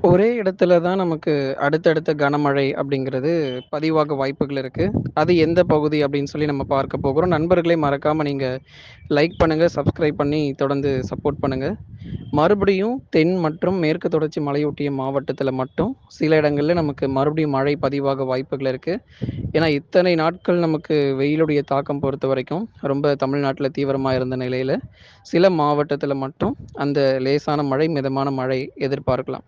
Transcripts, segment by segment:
ஒரே இடத்துல தான் நமக்கு அடுத்தடுத்த கனமழை அப்படிங்கிறது பதிவாக வாய்ப்புகள் இருக்கு. அது எந்த பகுதி அப்படின்னு சொல்லி நம்ம பார்க்க போகிறோம். நண்பர்களே மறக்காம நீங்க லைக் பண்ணுங்க, சப்ஸ்கிரைப் பண்ணி தொடர்ந்து சப்போர்ட் பண்ணுங்க. மறுபடியும் தென் மற்றும் மேற்கு தொடர்ச்சி மலையொட்டிய மாவட்டத்தில மட்டும் சில இடங்கள்ல நமக்கு மறுபடியும் மழை பதிவாக வாய்ப்புகள் இருக்கு. ஏன்னா, இத்தனை நாட்கள் நமக்கு வெயிலுடைய தாக்கம் பொறுத்தவரைக்கும் ரொம்ப தமிழ்நாட்டில தீவிரமா இருந்த நிலையில, சில மாவட்டத்தில மட்டும் அந்த லேசான மழை, மிதமான மழை எதிர்பார்க்கலாம்.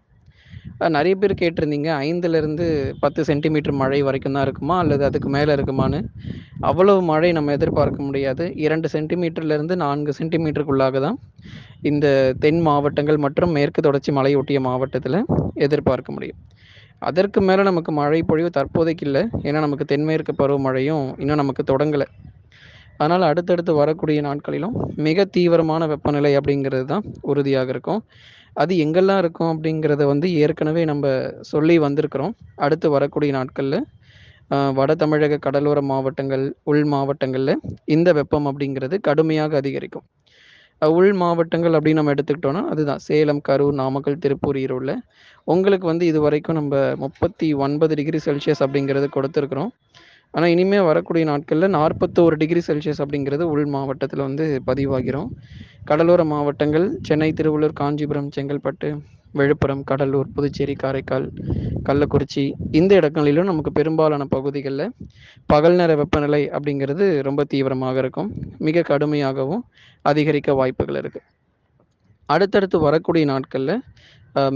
நெறைய பேர் கேட்டிருந்தீங்க 5லிருந்து 10 சென்டிமீட்டர் மழை வரைக்கும் தான் இருக்குமா? அல்லது அதுக்கு மேல இருக்குமான்னு. அவ்வளவு மழை நம்ம எதிர்பார்க்க முடியாது. 2 சென்டிமீட்டர்லேருந்து 4 சென்டிமீட்டருக்குள்ளாக தான் இந்த தென் மாவட்டங்கள் மற்றும் மேற்கு தொடர்ச்சி மலையொட்டிய மாவட்டத்தில எதிர்பார்க்க முடியும். அதற்கு மேல நமக்கு மழை பொழிவு தற்போதைக்கு இல்ல. ஏன்னா, நமக்கு தென்மேற்கு பருவமழையும் இன்னும் நமக்கு தொடங்கல. அதனால அடுத்தடுத்து வரக்கூடிய நாட்களிலும் மிக தீவிரமான வெப்பநிலை அப்படிங்கிறது தான் உறுதியாக இருக்கும். அது எங்கெல்லாம் இருக்கும் அப்படிங்கிறத வந்து ஏற்கனவே நம்ப சொல்லி வந்திருக்கிறோம். அடுத்து வரக்கூடிய நாட்கள்ல வட தமிழக கடலோர மாவட்டங்கள், உள் மாவட்டங்கள்ல இந்த வெப்பம் அப்படிங்கிறது கடுமையாக அதிகரிக்கும். உள் மாவட்டங்கள் அப்படின்னு நம்ம எடுத்துக்கிட்டோம்னா, அதுதான் சேலம், கரூர், நாமக்கல், திருப்பூர், ஈரோடுல உங்களுக்கு வந்து இதுவரைக்கும் நம்ப 39 டிகிரி செல்சியஸ் அப்படிங்கிறது கொடுத்துருக்குறோம். ஆனா, இனிமே வரக்கூடிய நாட்கள்ல 41 டிகிரி செல்சியஸ் அப்படிங்கிறது உள் மாவட்டத்தில வந்து பதிவாகிரும். கடலோர மாவட்டங்கள் சென்னை, திருவள்ளூர், காஞ்சிபுரம், செங்கல்பட்டு, விழுப்புரம், கடலூர், புதுச்சேரி, காரைக்கால், கள்ளக்குறிச்சி இந்த இடங்களிலும் நமக்கு பெரும்பாலான பகுதிகள்ல பகல் நேர வெப்பநிலை அப்படிங்கிறது ரொம்ப தீவிரமாக இருக்கும். மிக கடுமையாகவும் அதிகரிக்க வாய்ப்புகள் இருக்கு. அடுத்தடுத்து வரக்கூடிய நாட்கள்ல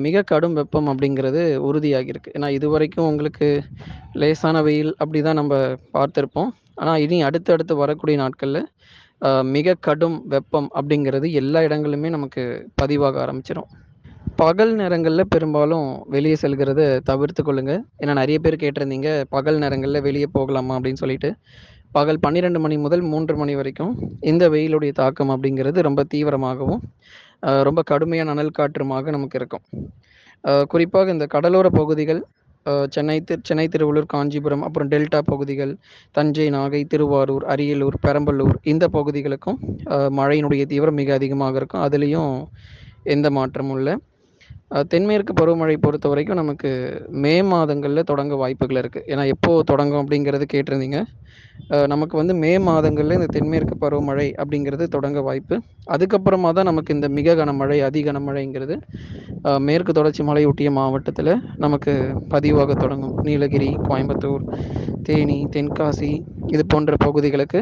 மிக கடும் வெப்பம் அப்படிங்கிறது உறுதியாகியிருக்கு. ஏன்னா, இதுவரைக்கும் உங்களுக்கு லேசான வெயில் அப்படிதான் நம்ப பார்த்திருப்போம். ஆனா, இனி அடுத்து வரக்கூடிய நாட்கள்ல மிக கடும் வெப்பம் அப்படிங்கிறது எல்லா இடங்களிலுமே நமக்கு பதிவாக ஆரம்பிச்சிரும். பகல் நேரங்கள்ல பெரும்பாலும் வெளிய செல்கிறத தவிர்த்துக் கொள்ளுங்க. ஏன்னா நெறைய பேர் கேட்டிருந்தீங்க, பகல் நேரங்கள்ல வெளிய போகலாமா அப்படின்னு சொல்லிட்டு. பகல் 12 மணி முதல் 3 மணி வரைக்கும் இந்த வெயிலுடைய தாக்கம் அப்படிங்கிறது ரொம்ப தீவிரமாகவும், ரொம்ப கடுமையான அனல் காற்றுமாக நமக்கு இருக்கும். குறிப்பாக இந்த கடலோர பகுதிகள், சென்னை, திருவள்ளூர், காஞ்சிபுரம், அப்புறம் டெல்டா பகுதிகள், தஞ்சை, நாகை, திருவாரூர், அரியலூர், பெரம்பலூர் இந்த பகுதிகளுக்கும் மழையினுடைய தீவிரம் மிக அதிகமாக இருக்கும். அதுலயும் எந்த மாற்றமும் இல்ல. தென்மேற்கு பருவமழை பொறுத்தவரைக்கும் நமக்கு மே மாதங்கள்ல தொடங்க வாய்ப்புகள் இருக்கு. ஏன்னா, எப்போ தொடங்கும் அப்படிங்கிறது கேட்டிருந்தீங்க. நமக்கு வந்து மே மாதங்கள்ல இந்த தென்மேற்கு பருவமழை அப்படிங்கிறது தொடங்க வாய்ப்பு. அதுக்கப்புறமா தான் நமக்கு இந்த மிக கனமழை, அதி கனமழைங்கிறது மேற்கு தொடர்ச்சி மலையொட்டிய மாவட்டத்தில நமக்கு பதிவாக தொடங்கும். நீலகிரி, கோயம்புத்தூர், தேனி, தென்காசி இது போன்ற பகுதிகளுக்கு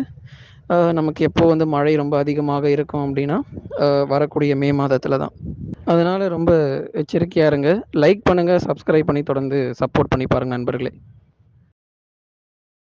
நமக்கு எப்போ வந்து மழை ரொம்ப அதிகமாக இருக்கும் அப்படின்னா, வரக்கூடிய மே மாதத்தில தான். அதனால ரொம்ப எச்சரிக்கையா இருங்க. லைக் பண்ணுங்க, சப்ஸ்கிரைப் பண்ணி தொடர்ந்து சப்போர்ட் பண்ணி பாருங்க நண்பர்களே.